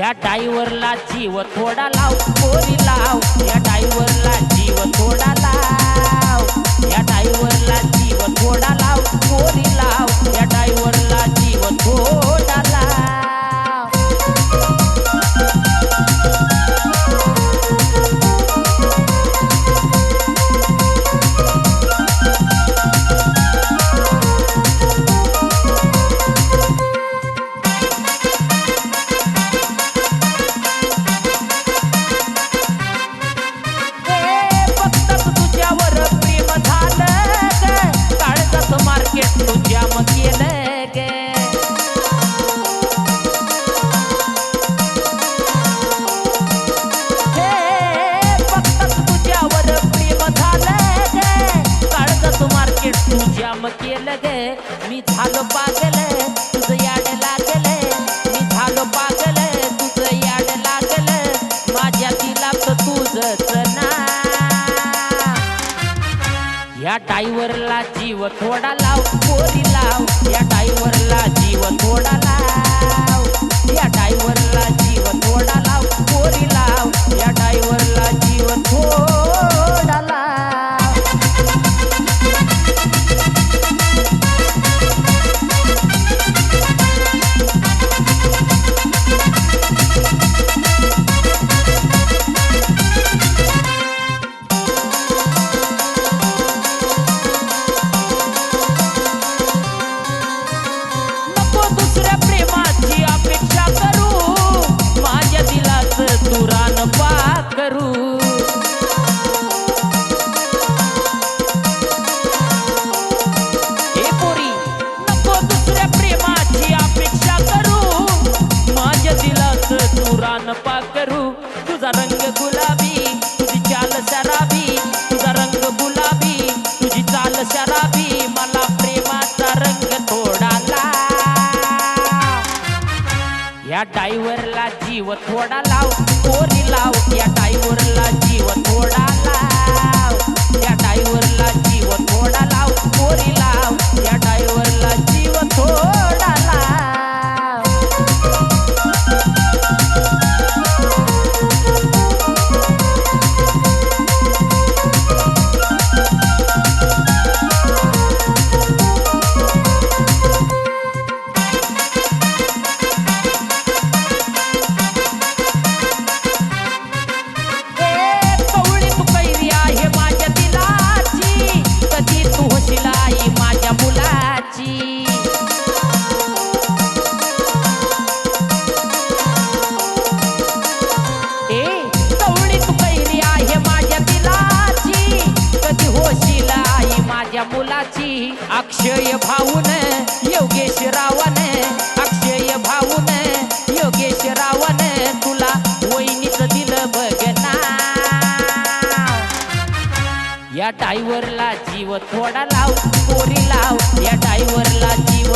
या ड्रायव्हरला जीव थोडा लाव पोरी लाव, या ड्रायव्हरला जीव थोडा लाव, या ड्रायव्हरला जीव थोडा लाव पोरी लाव, या ड्रायव्हरला जीव थोडा लाव. मी झालो पागल तुझं याड लागल, मी झालो पागल तुझं याड लागल, माझ्या दिलात तुझंच ना. या ड्रायव्हरला जीव थोडा लाव पोरी लाव, या ड्रायव्हरला जीव थोडा लाव, या ड्रायव्हरला जीव थोडा लाव पोरी लाव, या ड्रायव्हरला जीव थोडा लाव. तुझा रंग गुलाबी तुझी चाल शराबी, तुझा रंग गुलाबी तुझी चाल शराबी, मला प्रेमाचा रंग थोडा लाव. या ड्रायव्हरला जीव थोडा लाव पोरी लाव, या ड्रायव्हरला जीव थोडा लाव, या ड्रायव्हरला जीव थोडा लाव पोरी लाव, या ड्रायव्हरला जीव थोडा लाव. अक्षय भाऊन योगेश रावण, अक्षय भाऊन योगेश रावण, तुला वहिनीच दिलं बघना. या ड्रायव्हरला जीव थोडा लाव पोरी लाव, या ड्रायव्हरला जीव